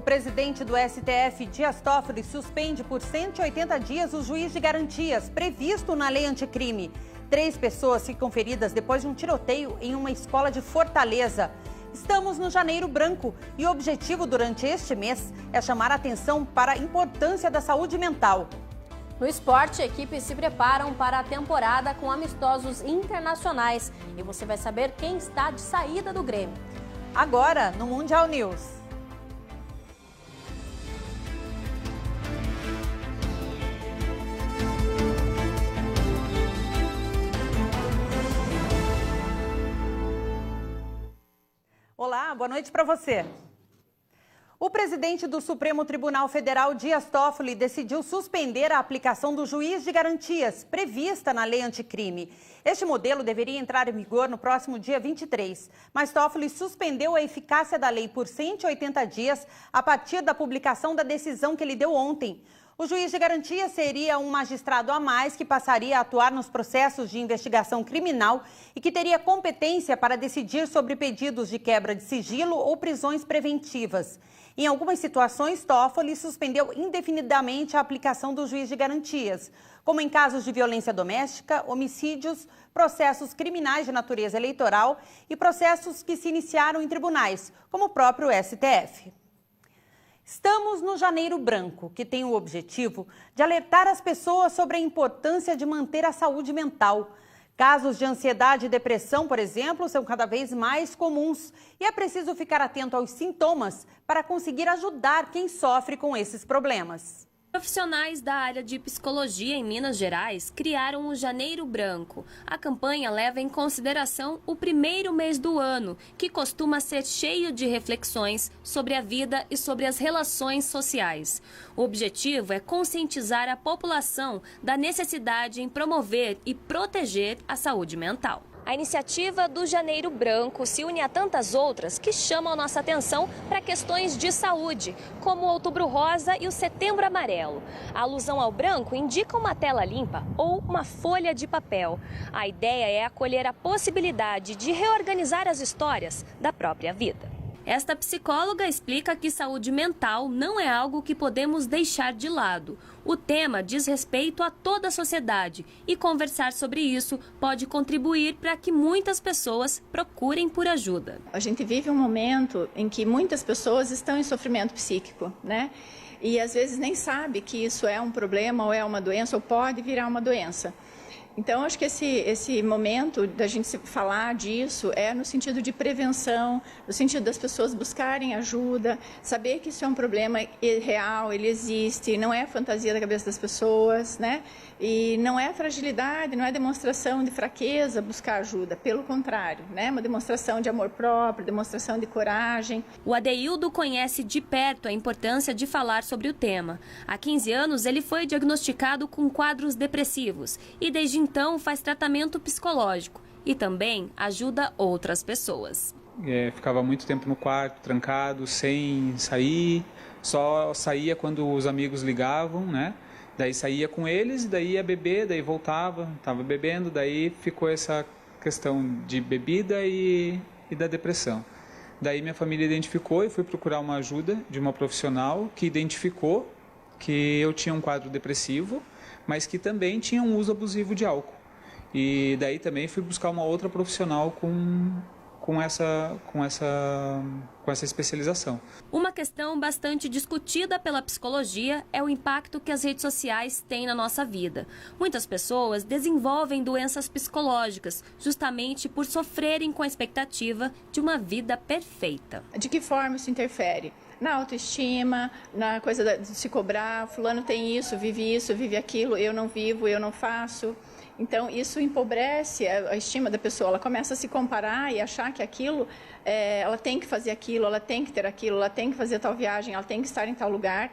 O presidente do STF, Dias Toffoli, suspende por 180 dias o juiz de garantias previsto na lei anticrime. 3 pessoas ficam feridas depois de um tiroteio em uma escola de Fortaleza. Estamos no Janeiro Branco e o objetivo durante este mês é chamar a atenção para a importância da saúde mental. No esporte, equipes se preparam para a temporada com amistosos internacionais e você vai saber quem está de saída do Grêmio. Agora, no Mundial News. Olá, boa noite para você. O presidente do Supremo Tribunal Federal, Dias Toffoli, decidiu suspender a aplicação do juiz de garantias prevista na lei anticrime. Este modelo deveria entrar em vigor no próximo dia 23, mas Toffoli suspendeu a eficácia da lei por 180 dias a partir da publicação da decisão que ele deu ontem. O juiz de garantia seria um magistrado a mais que passaria a atuar nos processos de investigação criminal e que teria competência para decidir sobre pedidos de quebra de sigilo ou prisões preventivas. Em algumas situações, Toffoli suspendeu indefinidamente a aplicação do juiz de garantias, como em casos de violência doméstica, homicídios, processos criminais de natureza eleitoral e processos que se iniciaram em tribunais, como o próprio STF. Estamos no Janeiro Branco, que tem o objetivo de alertar as pessoas sobre a importância de manter a saúde mental. Casos de ansiedade e depressão, por exemplo, são cada vez mais comuns e é preciso ficar atento aos sintomas para conseguir ajudar quem sofre com esses problemas. Profissionais da área de psicologia em Minas Gerais criaram o Janeiro Branco. A campanha leva em consideração o primeiro mês do ano, que costuma ser cheio de reflexões sobre a vida e sobre as relações sociais. O objetivo é conscientizar a população da necessidade em promover e proteger a saúde mental. A iniciativa do Janeiro Branco se une a tantas outras que chamam nossa atenção para questões de saúde, como o Outubro Rosa e o Setembro Amarelo. A alusão ao branco indica uma tela limpa ou uma folha de papel. A ideia é acolher a possibilidade de reorganizar as histórias da própria vida. Esta psicóloga explica que saúde mental não é algo que podemos deixar de lado. O tema diz respeito a toda a sociedade e conversar sobre isso pode contribuir para que muitas pessoas procurem por ajuda. A gente vive um momento em que muitas pessoas estão em sofrimento psíquico, né? E às vezes nem sabe que isso é um problema ou é uma doença ou pode virar uma doença. Então, acho que esse momento da gente falar disso é no sentido de prevenção, no sentido das pessoas buscarem ajuda, saber que isso é um problema real, ele existe, não é fantasia da cabeça das pessoas, né? E não é fragilidade, não é demonstração de fraqueza buscar ajuda, pelo contrário, né? Uma demonstração de amor próprio, demonstração de coragem. O Adeildo conhece de perto a importância de falar sobre o tema. Há 15 anos, ele foi diagnosticado com quadros depressivos e desde então faz tratamento psicológico e também ajuda outras pessoas. Ficava muito tempo no quarto, trancado, sem sair, só saía quando os amigos ligavam, né? Daí saía com eles, daí ia beber, daí voltava, estava bebendo, daí ficou essa questão de bebida e da depressão. Daí minha família identificou e fui procurar uma ajuda de uma profissional que identificou que eu tinha um quadro depressivo, mas que também tinha um uso abusivo de álcool. E daí também fui buscar uma outra profissional com essa especialização. Uma questão bastante discutida pela psicologia é o impacto que as redes sociais têm na nossa vida. Muitas pessoas desenvolvem doenças psicológicas justamente por sofrerem com a expectativa de uma vida perfeita. De que forma isso interfere? Na autoestima, na coisa de se cobrar, fulano tem isso, vive aquilo, eu não vivo, eu não faço. Então, isso empobrece a estima da pessoa, ela começa a se comparar e achar que aquilo, ela tem que fazer aquilo, ela tem que ter aquilo, ela tem que fazer tal viagem, ela tem que estar em tal lugar.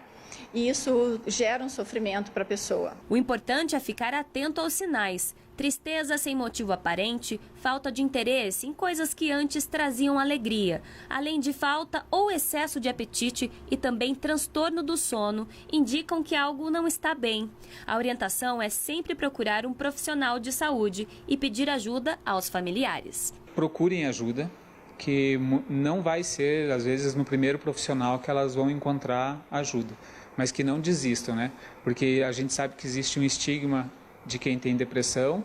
E isso gera um sofrimento para a pessoa. O importante é ficar atento aos sinais. Tristeza sem motivo aparente, falta de interesse em coisas que antes traziam alegria, além de falta ou excesso de apetite e também transtorno do sono, indicam que algo não está bem. A orientação é sempre procurar um profissional de saúde e pedir ajuda aos familiares. Procurem ajuda, que não vai ser, às vezes, no primeiro profissional que elas vão encontrar ajuda, mas que não desistam, né? Porque a gente sabe que existe um estigma de quem tem depressão,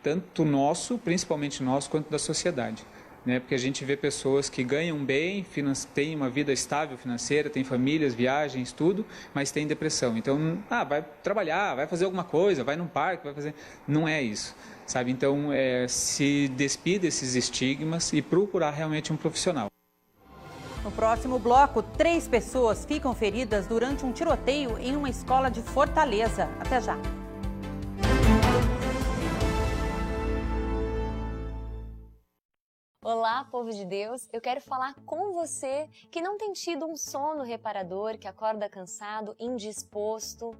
tanto nosso, principalmente nosso, quanto da sociedade. Né? Porque a gente vê pessoas que ganham bem, têm uma vida estável financeira, têm famílias, viagens, tudo, mas têm depressão. Então, vai trabalhar, vai fazer alguma coisa, vai num parque, vai fazer... Não é isso, sabe? Então, se despir desses estigmas e procurar realmente um profissional. No próximo bloco, 3 pessoas ficam feridas durante um tiroteio em uma escola de Fortaleza. Até já. Olá, povo de Deus! Eu quero falar com você que não tem tido um sono reparador, que acorda cansado, indisposto.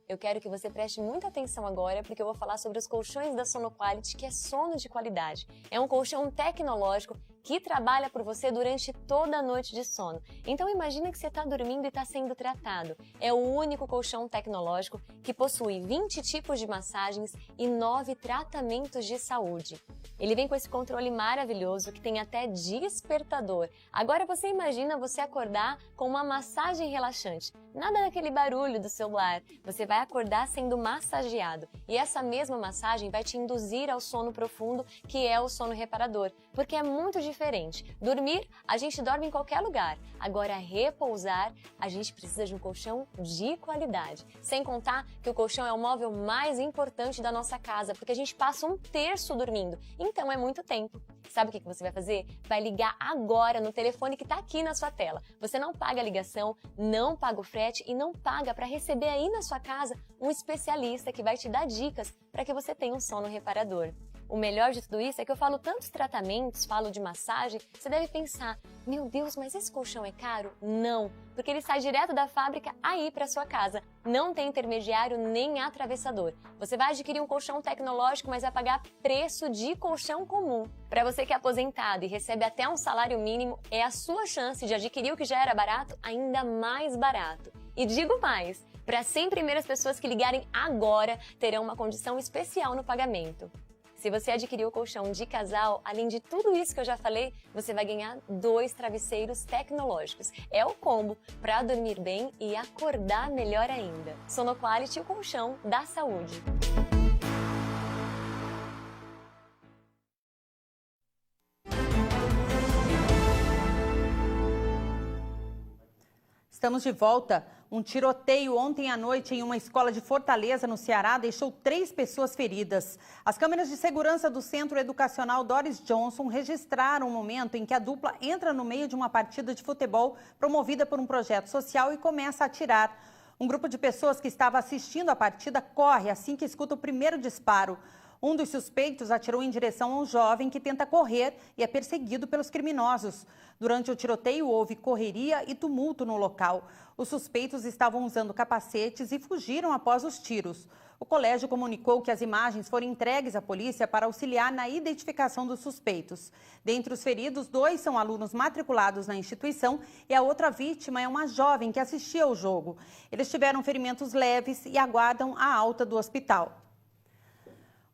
Eu quero que você preste muita atenção agora, porque eu vou falar sobre os colchões da Sonoquality, que é sono de qualidade. É um colchão tecnológico que trabalha por você durante toda a noite de sono. Então imagina que você está dormindo e está sendo tratado. É o único colchão tecnológico que possui 20 tipos de massagens e 9 tratamentos de saúde. Ele vem com esse controle maravilhoso que tem até despertador. Agora você imagina você acordar com uma massagem relaxante. Nada daquele barulho do celular. Você vai acordar sendo massageado. E essa mesma massagem vai te induzir ao sono profundo, que é o sono reparador. Porque é muito diferente. Dormir, a gente dorme em qualquer lugar. Agora, repousar, a gente precisa de um colchão de qualidade. Sem contar que o colchão é o móvel mais importante da nossa casa, porque a gente passa 1/3 dormindo. Então, é muito tempo. Sabe o que você vai fazer? Vai ligar agora no telefone que está aqui na sua tela. Você não paga a ligação, não paga o frete e não paga para receber aí na sua casa um especialista que vai te dar dicas para que você tenha um sono reparador. O melhor de tudo isso é que eu falo tantos tratamentos, falo de massagem, você deve pensar, meu Deus, mas esse colchão é caro? Não, porque ele sai direto da fábrica aí para sua casa. Não tem intermediário nem atravessador. Você vai adquirir um colchão tecnológico, mas vai pagar preço de colchão comum. Para você que é aposentado e recebe até um salário mínimo, é a sua chance de adquirir o que já era barato ainda mais barato. E digo mais, para as 100 primeiras pessoas que ligarem agora, terão uma condição especial no pagamento. Se você adquirir o colchão de casal, além de tudo isso que eu já falei, você vai ganhar 2 travesseiros tecnológicos. É o combo para dormir bem e acordar melhor ainda. Sonoquality, o colchão da saúde. Estamos de volta. Um tiroteio ontem à noite em uma escola de Fortaleza, no Ceará, deixou 3 pessoas feridas. As câmeras de segurança do Centro Educacional Doris Johnson registraram o momento em que a dupla entra no meio de uma partida de futebol promovida por um projeto social e começa a atirar. Um grupo de pessoas que estava assistindo a partida corre assim que escuta o primeiro disparo. Um dos suspeitos atirou em direção a um jovem que tenta correr e é perseguido pelos criminosos. Durante o tiroteio, houve correria e tumulto no local. Os suspeitos estavam usando capacetes e fugiram após os tiros. O colégio comunicou que as imagens foram entregues à polícia para auxiliar na identificação dos suspeitos. Dentre os feridos, 2 são alunos matriculados na instituição e a outra vítima é uma jovem que assistia ao jogo. Eles tiveram ferimentos leves e aguardam a alta do hospital.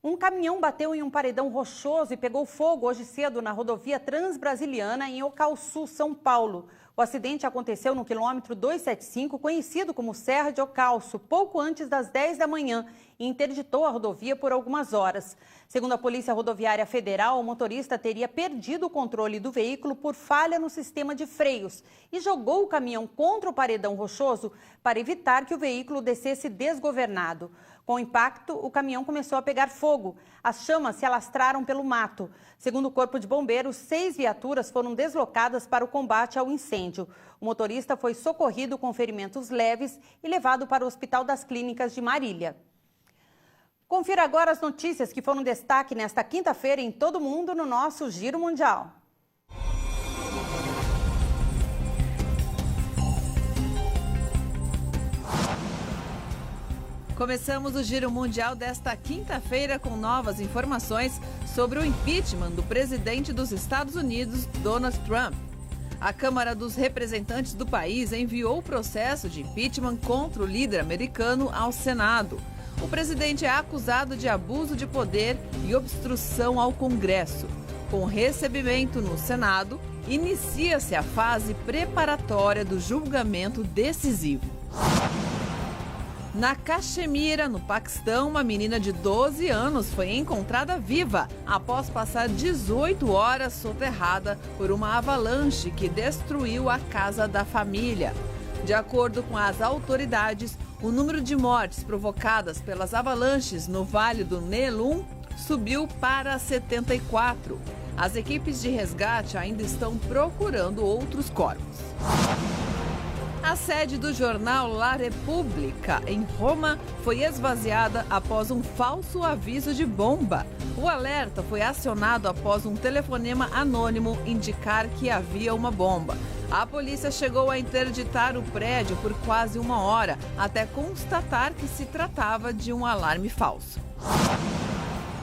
Um caminhão bateu em um paredão rochoso e pegou fogo hoje cedo na rodovia Transbrasiliana em Ocalçu, São Paulo. O acidente aconteceu no quilômetro 275, conhecido como Serra de Ocalço, pouco antes das 10 da manhã e interditou a rodovia por algumas horas. Segundo a Polícia Rodoviária Federal, o motorista teria perdido o controle do veículo por falha no sistema de freios e jogou o caminhão contra o paredão rochoso para evitar que o veículo descesse desgovernado. Com o impacto, o caminhão começou a pegar fogo. As chamas se alastraram pelo mato. Segundo o Corpo de Bombeiros, 6 viaturas foram deslocadas para o combate ao incêndio. O motorista foi socorrido com ferimentos leves e levado para o Hospital das Clínicas de Marília. Confira agora as notícias que foram destaque nesta quinta-feira em todo o mundo no nosso Giro Mundial. Começamos o Giro Mundial desta quinta-feira com novas informações sobre o impeachment do presidente dos Estados Unidos, Donald Trump. A Câmara dos Representantes do país enviou o processo de impeachment contra o líder americano ao Senado. O presidente é acusado de abuso de poder e obstrução ao Congresso. Com o recebimento no Senado, inicia-se a fase preparatória do julgamento decisivo. Na Caxemira, no Paquistão, uma menina de 12 anos foi encontrada viva após passar 18 horas soterrada por uma avalanche que destruiu a casa da família. De acordo com as autoridades, o número de mortes provocadas pelas avalanches no Vale do Nelum subiu para 74. As equipes de resgate ainda estão procurando outros corpos. A sede do jornal La Repubblica, em Roma, foi esvaziada após um falso aviso de bomba. O alerta foi acionado após um telefonema anônimo indicar que havia uma bomba. A polícia chegou a interditar o prédio por quase uma hora, até constatar que se tratava de um alarme falso.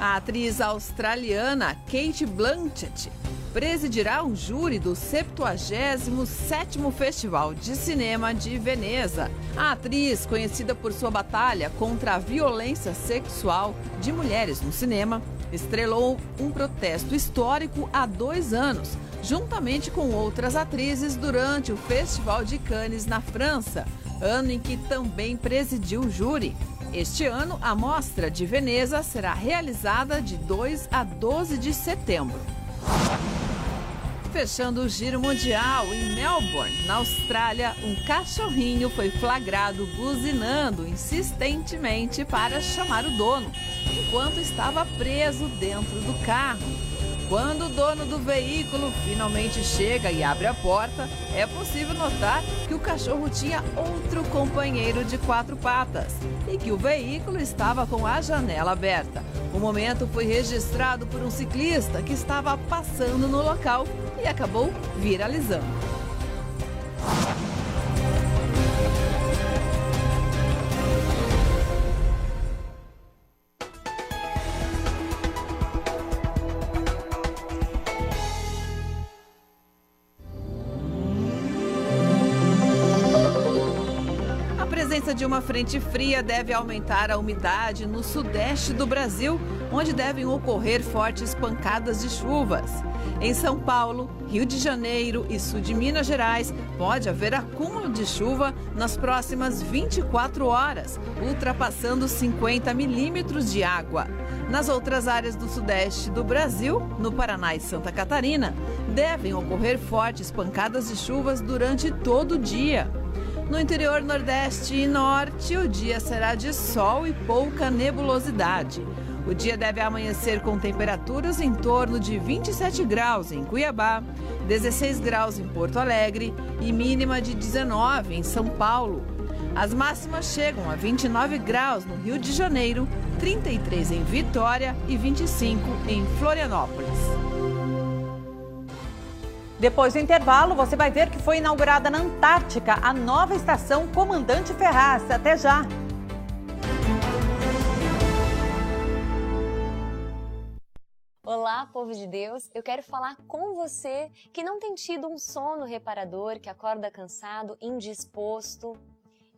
A atriz australiana Cate Blanchett presidirá um júri do 77º Festival de Cinema de Veneza. A atriz, conhecida por sua batalha contra a violência sexual de mulheres no cinema, estrelou um protesto histórico há 2 anos, juntamente com outras atrizes durante o Festival de Cannes na França, ano em que também presidiu o júri. Este ano, a Mostra de Veneza será realizada de 2 a 12 de setembro. Fechando o giro mundial, em Melbourne, na Austrália, um cachorrinho foi flagrado buzinando insistentemente para chamar o dono, enquanto estava preso dentro do carro. Quando o dono do veículo finalmente chega e abre a porta, é possível notar que o cachorro tinha outro companheiro de 4 patas e que o veículo estava com a janela aberta. O momento foi registrado por um ciclista que estava passando no local e acabou viralizando. A presença de uma frente fria deve aumentar a umidade no sudeste do Brasil, onde devem ocorrer fortes pancadas de chuvas. Em São Paulo, Rio de Janeiro e sul de Minas Gerais, pode haver acúmulo de chuva nas próximas 24 horas, ultrapassando 50 milímetros de água. Nas outras áreas do sudeste do Brasil, no Paraná e Santa Catarina, devem ocorrer fortes pancadas de chuvas durante todo o dia. No interior nordeste e norte, o dia será de sol e pouca nebulosidade. O dia deve amanhecer com temperaturas em torno de 27 graus em Cuiabá, 16 graus em Porto Alegre e mínima de 19 em São Paulo. As máximas chegam a 29 graus no Rio de Janeiro, 33 em Vitória e 25 em Florianópolis. Depois do intervalo, você vai ver que foi inaugurada na Antártica a nova estação Comandante Ferraz. Até já! Olá, povo de Deus! Eu quero falar com você que não tem tido um sono reparador, que acorda cansado, indisposto.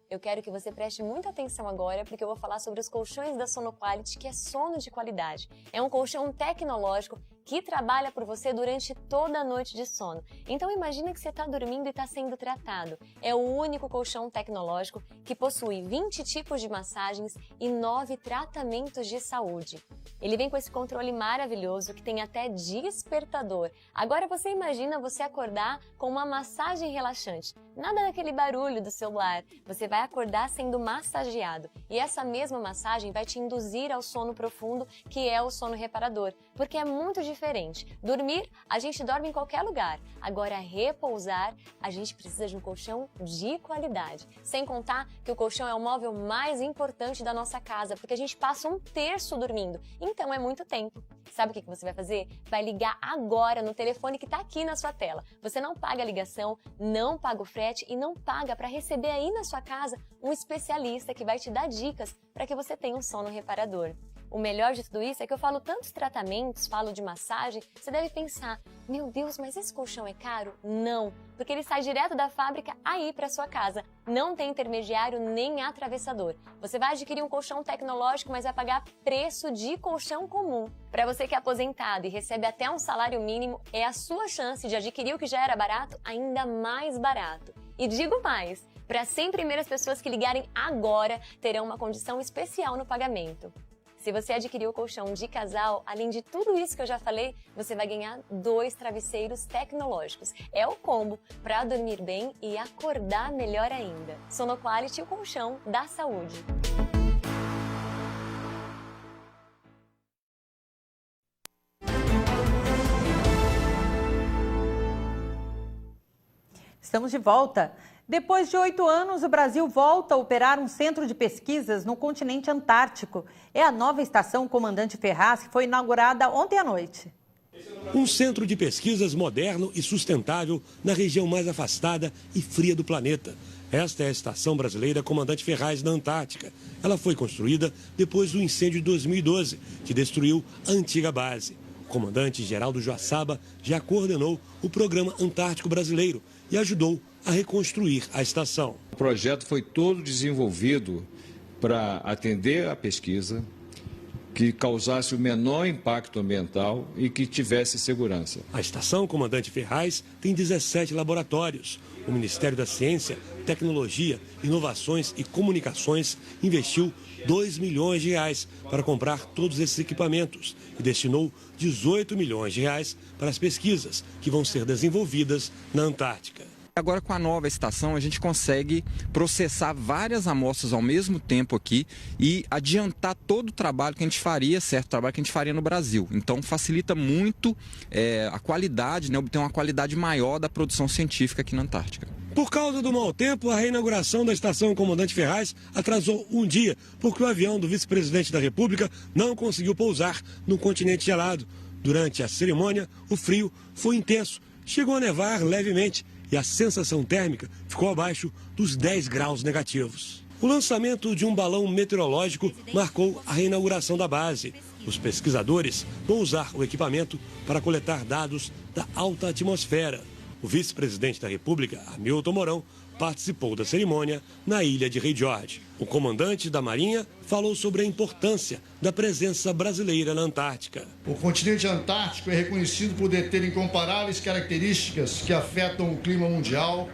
Eu quero que você preste muita atenção agora, porque eu vou falar sobre os colchões da Sonoquality, que é sono de qualidade. É um colchão tecnológico que trabalha por você durante toda a noite de sono. Então imagina que você está dormindo e está sendo tratado. É o único colchão tecnológico que possui 20 tipos de massagens e 9 tratamentos de saúde. Ele vem com esse controle maravilhoso que tem até despertador. Agora você imagina você acordar com uma massagem relaxante. Nada daquele barulho do celular. Você vai acordar sendo massageado. E essa mesma massagem vai te induzir ao sono profundo, que é o sono reparador. Porque é muito diferente. Dormir, a gente dorme em qualquer lugar. Agora, repousar, a gente precisa de um colchão de qualidade. Sem contar que o colchão é o móvel mais importante da nossa casa, porque a gente passa 1/3 dormindo. Então, é muito tempo. Sabe o que você vai fazer? Vai ligar agora no telefone que está aqui na sua tela. Você não paga a ligação, não paga o frete e não paga para receber aí na sua casa um especialista que vai te dar dicas para que você tenha um sono reparador. o melhor de tudo isso é que eu falo tantos tratamentos, falo de massagem, você deve pensar, meu Deus, mas esse colchão é caro? Não, porque ele sai direto da fábrica aí para sua casa. Não tem intermediário nem atravessador. Você vai adquirir um colchão tecnológico, mas vai pagar preço de colchão comum. Para você que é aposentado e recebe até um salário mínimo, é a sua chance de adquirir o que já era barato ainda mais barato. E digo mais, para as 100 primeiras pessoas que ligarem agora, terão uma condição especial no pagamento. Se você adquirir o colchão de casal, além de tudo isso que eu já falei, você vai ganhar 2 travesseiros tecnológicos. É o combo para dormir bem e acordar melhor ainda. Sonoquality, o colchão da saúde. Estamos de volta. Depois de 8 anos, o Brasil volta a operar um centro de pesquisas no continente antártico. É a nova estação Comandante Ferraz, que foi inaugurada ontem à noite. Um centro de pesquisas moderno e sustentável na região mais afastada e fria do planeta. Esta é a estação brasileira Comandante Ferraz, na Antártica. Ela foi construída depois do incêndio de 2012, que destruiu a antiga base. O comandante Geraldo Joaçaba já coordenou o Programa Antártico Brasileiro e ajudou a reconstruir a estação. O projeto foi todo desenvolvido para atender a pesquisa, que causasse o menor impacto ambiental e que tivesse segurança. A estação Comandante Ferraz tem 17 laboratórios. O Ministério da Ciência, Tecnologia, Inovações e Comunicações investiu R$2 milhões para comprar todos esses equipamentos e destinou R$18 milhões para as pesquisas que vão ser desenvolvidas na Antártica. Agora, com a nova estação, a gente consegue processar várias amostras ao mesmo tempo aqui e adiantar todo o trabalho que a gente faria, certo? Trabalho que a gente faria no Brasil. Então, facilita muito a qualidade, né? Obter uma qualidade maior da produção científica aqui na Antártica. Por causa do mau tempo, a reinauguração da estação Comandante Ferraz atrasou um dia, porque o avião do vice-presidente da República não conseguiu pousar no continente gelado. Durante a cerimônia, o frio foi intenso, chegou a nevar levemente e a sensação térmica ficou abaixo dos 10 graus negativos. O lançamento de um balão meteorológico marcou a reinauguração da base. Os pesquisadores vão usar o equipamento para coletar dados da alta atmosfera. O vice-presidente da República, Hamilton Mourão, participou da cerimônia na ilha de Rei Jorge. O comandante da Marinha falou sobre a importância da presença brasileira na Antártica. O continente antártico é reconhecido por deter incomparáveis características que afetam o clima mundial,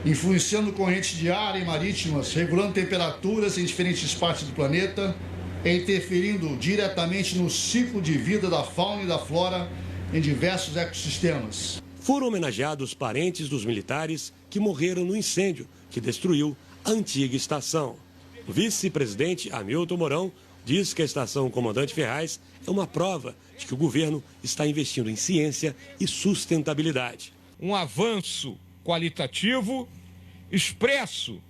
influenciando correntes de ar e marítimas, regulando temperaturas em diferentes partes do planeta e interferindo diretamente no ciclo de vida da fauna e da flora em diversos ecossistemas. Foram homenageados parentes dos militares que morreram no incêndio que destruiu a antiga estação. O vice-presidente Hamilton Mourão diz que a estação Comandante Ferraz é uma prova de que o governo está investindo em ciência e sustentabilidade. Um avanço qualitativo expresso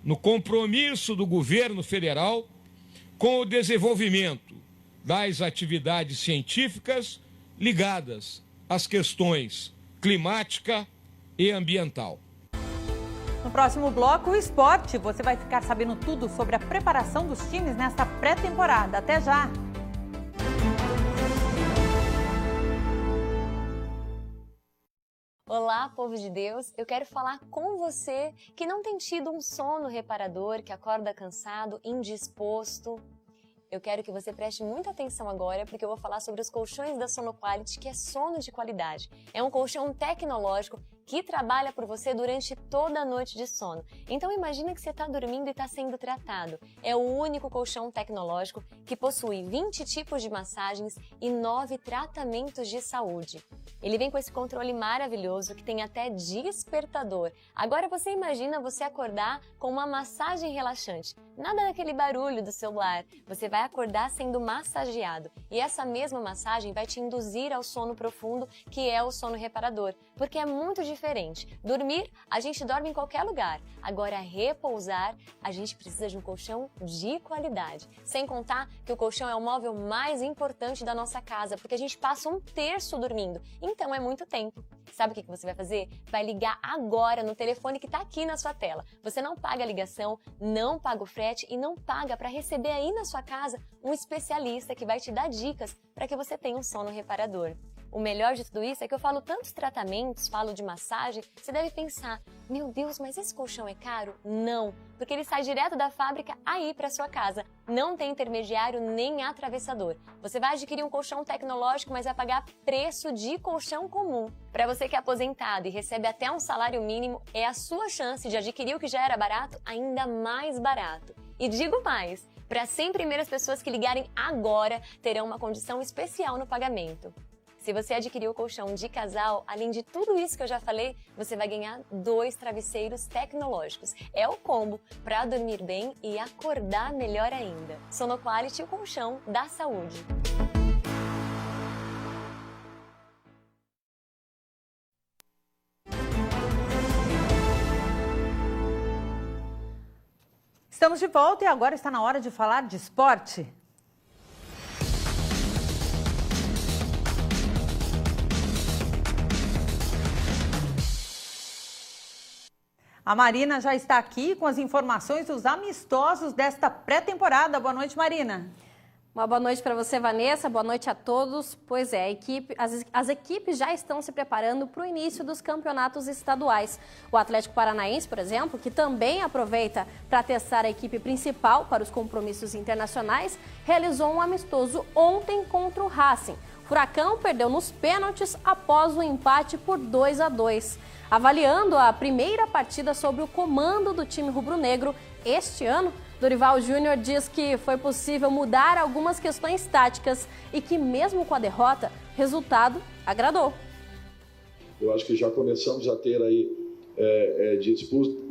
no compromisso do governo federal com o desenvolvimento das atividades científicas ligadas às questões climática e ambiental. No próximo bloco, o esporte. Você vai ficar sabendo tudo sobre a preparação dos times nesta pré-temporada. Até já! Olá, povo de Deus! Eu quero falar com você que não tem tido um sono reparador, que acorda cansado, indisposto. Eu quero que você preste muita atenção agora, porque eu vou falar sobre os colchões da Sonoquality, que é sono de qualidade. É um colchão tecnológico que trabalha por você durante toda a noite de sono. Então imagina que você está dormindo e está sendo tratado. É o único colchão tecnológico que possui 20 tipos de massagens e 9 tratamentos de saúde. Ele vem com esse controle maravilhoso que tem até despertador. Agora você imagina você acordar com uma massagem relaxante. Nada daquele barulho do celular. Você vai acordar sendo massageado. E essa mesma massagem vai te induzir ao sono profundo, que é o sono reparador. Porque é muito difícil diferente. Dormir, a gente dorme em qualquer lugar. Agora, repousar, a gente precisa de um colchão de qualidade. Sem contar que o colchão é o móvel mais importante da nossa casa, porque a gente passa 1/3 dormindo. Então, é muito tempo. Sabe o que você vai fazer? Vai ligar agora no telefone que está aqui na sua tela. Você não paga a ligação, não paga o frete e não paga para receber aí na sua casa um especialista que vai te dar dicas para que você tenha um sono reparador. O melhor de tudo isso é que eu falo tantos tratamentos, falo de massagem, você deve pensar, meu Deus, mas esse colchão é caro? Não, porque ele sai direto da fábrica aí para sua casa. Não tem intermediário nem atravessador. Você vai adquirir um colchão tecnológico, mas vai pagar preço de colchão comum. Para você que é aposentado e recebe até um salário mínimo, é a sua chance de adquirir o que já era barato ainda mais barato. E digo mais, para as 100 primeiras pessoas que ligarem agora, terão uma condição especial no pagamento. Se você adquirir o colchão de casal, além de tudo isso que eu já falei, você vai ganhar 2 travesseiros tecnológicos. É o combo para dormir bem e acordar melhor ainda. Sonoquality, o colchão da saúde. Estamos de volta e agora está na hora de falar de esporte. A Marina já está aqui com as informações dos amistosos desta pré-temporada. Boa noite, Marina. Uma boa noite para você, Vanessa. Boa noite a todos. Pois é, as equipes já estão se preparando para o início dos campeonatos estaduais. O Atlético Paranaense, por exemplo, que também aproveita para testar a equipe principal para os compromissos internacionais, realizou um amistoso ontem contra o Racing. O Furacão perdeu nos pênaltis após o empate por 2-2. Avaliando a primeira partida sob o comando do time rubro-negro este ano, Dorival Júnior diz que foi possível mudar algumas questões táticas e que mesmo com a derrota, o resultado agradou. Eu acho que já começamos a ter aí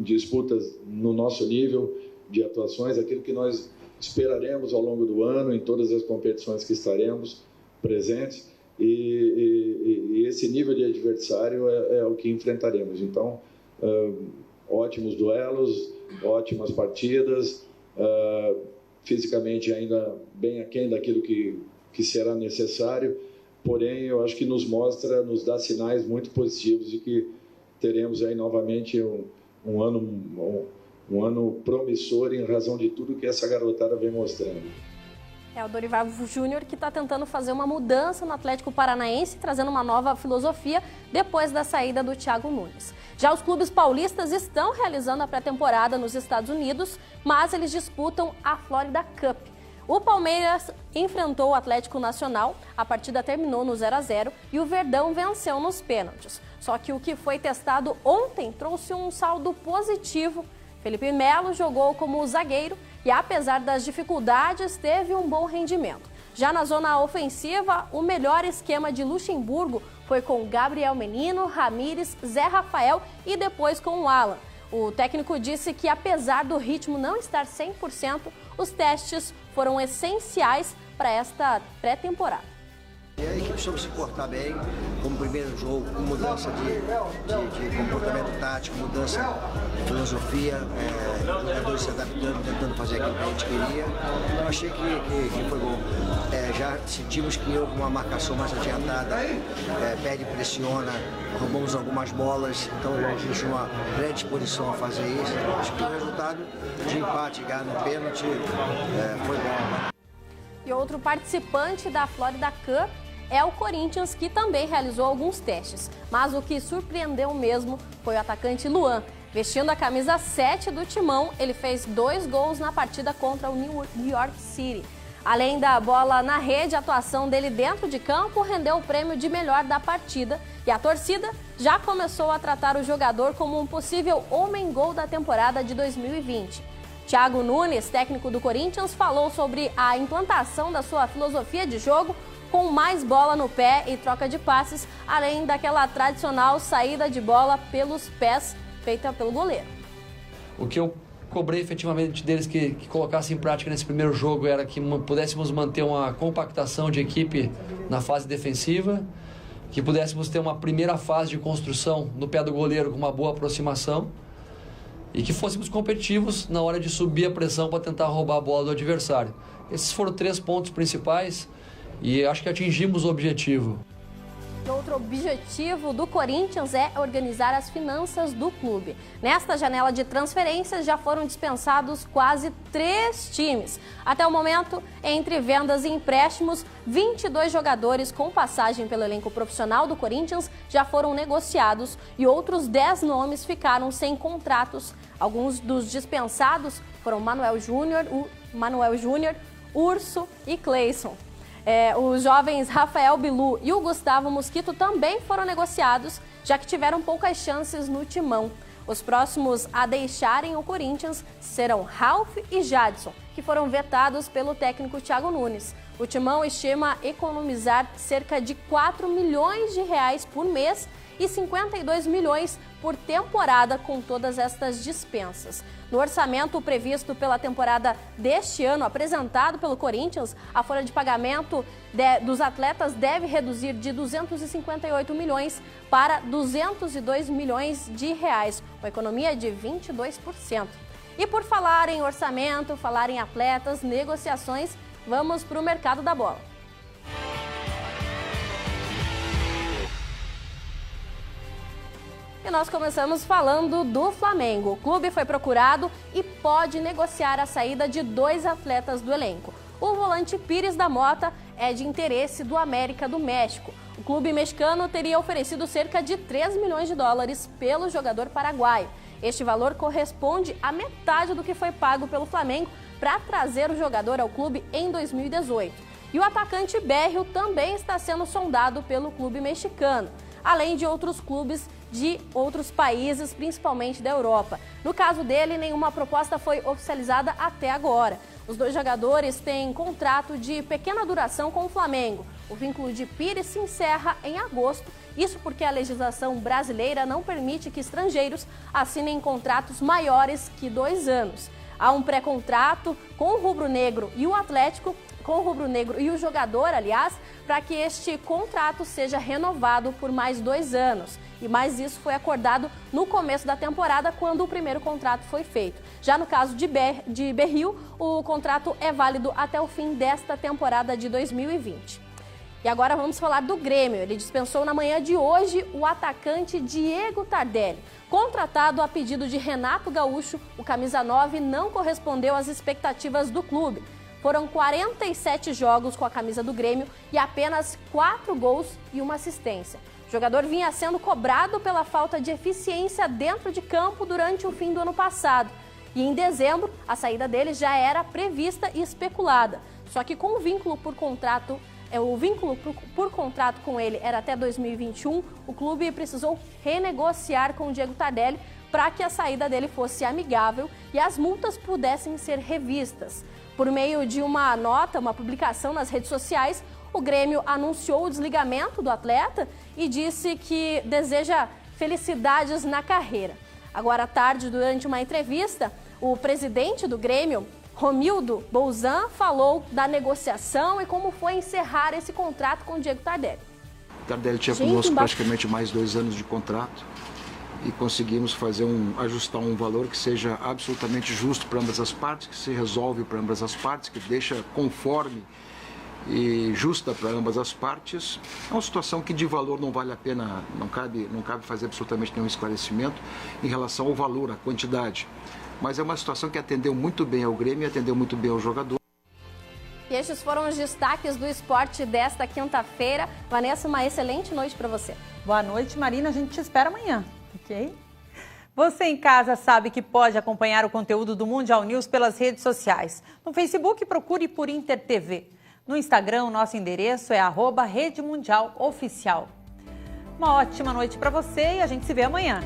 disputas no nosso nível de atuações, aquilo que nós esperaremos ao longo do ano, em todas as competições que estaremos presentes. E esse nível de adversário é o que enfrentaremos. Então, ótimos duelos, ótimas partidas, fisicamente ainda bem aquém daquilo que será necessário, porém eu acho que nos dá sinais muito positivos de que teremos aí novamente um ano promissor em razão de tudo que essa garotada vem mostrando. É o Dorival Júnior que está tentando fazer uma mudança no Atlético Paranaense, trazendo uma nova filosofia depois da saída do Thiago Nunes. Já os clubes paulistas estão realizando a pré-temporada nos Estados Unidos, mas eles disputam a Florida Cup. O Palmeiras enfrentou o Atlético Nacional, a partida terminou no 0-0 e o Verdão venceu nos pênaltis. Só que o que foi testado ontem trouxe um saldo positivo. Felipe Melo jogou como zagueiro e, apesar das dificuldades, teve um bom rendimento. Já na zona ofensiva, o melhor esquema de Luxemburgo foi com Gabriel Menino, Ramires, Zé Rafael e depois com o Alan. O técnico disse que, apesar do ritmo não estar 100%, os testes foram essenciais para esta pré-temporada. A equipe soube se portar bem, como primeiro jogo, com mudança de comportamento tático, mudança de filosofia, os jogadores se adaptando, tentando fazer aquilo que a gente queria. Eu achei que foi bom. Já sentimos que houve uma marcação mais adiantada, pede, pressiona, roubamos algumas bolas, então a gente tinha uma predisposição a fazer isso. Acho que o resultado de empate, ganhar no pênalti, foi bom. E outro participante da Florida Cup é o Corinthians, que também realizou alguns testes. Mas o que surpreendeu mesmo foi o atacante Luan. Vestindo a camisa 7 do Timão, ele fez 2 gols na partida contra o New York City. Além da bola na rede, a atuação dele dentro de campo rendeu o prêmio de melhor da partida. E a torcida já começou a tratar o jogador como um possível homem-gol da temporada de 2020. Thiago Nunes, técnico do Corinthians, falou sobre a implantação da sua filosofia de jogo com mais bola no pé e troca de passes, além daquela tradicional saída de bola pelos pés feita pelo goleiro. O que eu cobrei efetivamente deles que colocassem em prática nesse primeiro jogo era que pudéssemos manter uma compactação de equipe na fase defensiva, que pudéssemos ter uma primeira fase de construção no pé do goleiro com uma boa aproximação e que fôssemos competitivos na hora de subir a pressão para tentar roubar a bola do adversário. Esses foram 3 pontos principais e acho que atingimos o objetivo. Outro objetivo do Corinthians é organizar as finanças do clube. Nesta janela de transferências já foram dispensados quase 3 times. Até o momento, entre vendas e empréstimos, 22 jogadores com passagem pelo elenco profissional do Corinthians já foram negociados e outros 10 nomes ficaram sem contratos. Alguns dos dispensados foram Manuel Júnior, Urso e Cleison. Os jovens Rafael Bilu e o Gustavo Mosquito também foram negociados, já que tiveram poucas chances no timão. Os próximos a deixarem o Corinthians serão Ralf e Jadson, que foram vetados pelo técnico Thiago Nunes. O timão estima economizar cerca de 4 milhões de reais por mês e 52 milhões por temporada com todas estas dispensas. No orçamento previsto pela temporada deste ano, apresentado pelo Corinthians, a folha de pagamento dos atletas deve reduzir de 258 milhões para 202 milhões de reais, uma economia de 22%. E por falar em orçamento, falar em atletas, negociações, vamos para o mercado da bola. E nós começamos falando do Flamengo. O clube foi procurado e pode negociar a saída de 2 atletas do elenco. O volante Pires da Mota é de interesse do América do México. O clube mexicano teria oferecido cerca de 3 milhões de dólares pelo jogador paraguaio. Este valor corresponde à metade do que foi pago pelo Flamengo para trazer o jogador ao clube em 2018. E o atacante Berrio também está sendo sondado pelo clube mexicano, além de outros clubes de outros países, principalmente da Europa. No caso dele, nenhuma proposta foi oficializada até agora. Os 2 jogadores têm contrato de pequena duração com o Flamengo. O vínculo de Pires se encerra em agosto, isso porque a legislação brasileira não permite que estrangeiros assinem contratos maiores que 2 anos. Há um pré-contrato com o rubro-negro e o Atlético, com o rubro-negro e o jogador, aliás, para que este contrato seja renovado por mais 2 anos. E mais isso foi acordado no começo da temporada, quando o primeiro contrato foi feito. Já no caso de Berrio, o contrato é válido até o fim desta temporada de 2020. E agora vamos falar do Grêmio. Ele dispensou na manhã de hoje o atacante Diego Tardelli. Contratado a pedido de Renato Gaúcho, o camisa 9 não correspondeu às expectativas do clube. Foram 47 jogos com a camisa do Grêmio e apenas 4 gols e 1 assistência. O jogador vinha sendo cobrado pela falta de eficiência dentro de campo durante o fim do ano passado. E em dezembro, a saída dele já era prevista e especulada. Só que com o vínculo por contrato com ele era até 2021, o clube precisou renegociar com o Diego Tardelli para que a saída dele fosse amigável e as multas pudessem ser revistas. Por meio de uma nota, uma publicação nas redes sociais, o Grêmio anunciou o desligamento do atleta e disse que deseja felicidades na carreira. Agora à tarde, durante uma entrevista, o presidente do Grêmio, Romildo Bolzan, falou da negociação e como foi encerrar esse contrato com o Diego Tardelli. Tardelli tinha conosco praticamente mais 2 anos de contrato e conseguimos ajustar um valor que seja absolutamente justo para ambas as partes, que se resolve para ambas as partes, que deixa conforme e justa para ambas as partes. É uma situação que de valor não vale a pena, não cabe fazer absolutamente nenhum esclarecimento em relação ao valor, à quantidade. Mas é uma situação que atendeu muito bem ao Grêmio e atendeu muito bem ao jogador. E estes foram os destaques do esporte desta quinta-feira. Vanessa, uma excelente noite para você. Boa noite, Marina. A gente te espera amanhã, ok? Você em casa sabe que pode acompanhar o conteúdo do Mundial News pelas redes sociais. No Facebook, procure por InterTV. No Instagram, o nosso endereço é @RedeMundialOficial. Uma ótima noite para você e a gente se vê amanhã.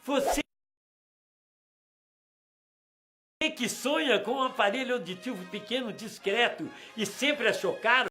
Você que sonha com um aparelho auditivo pequeno, discreto e sempre a chocar,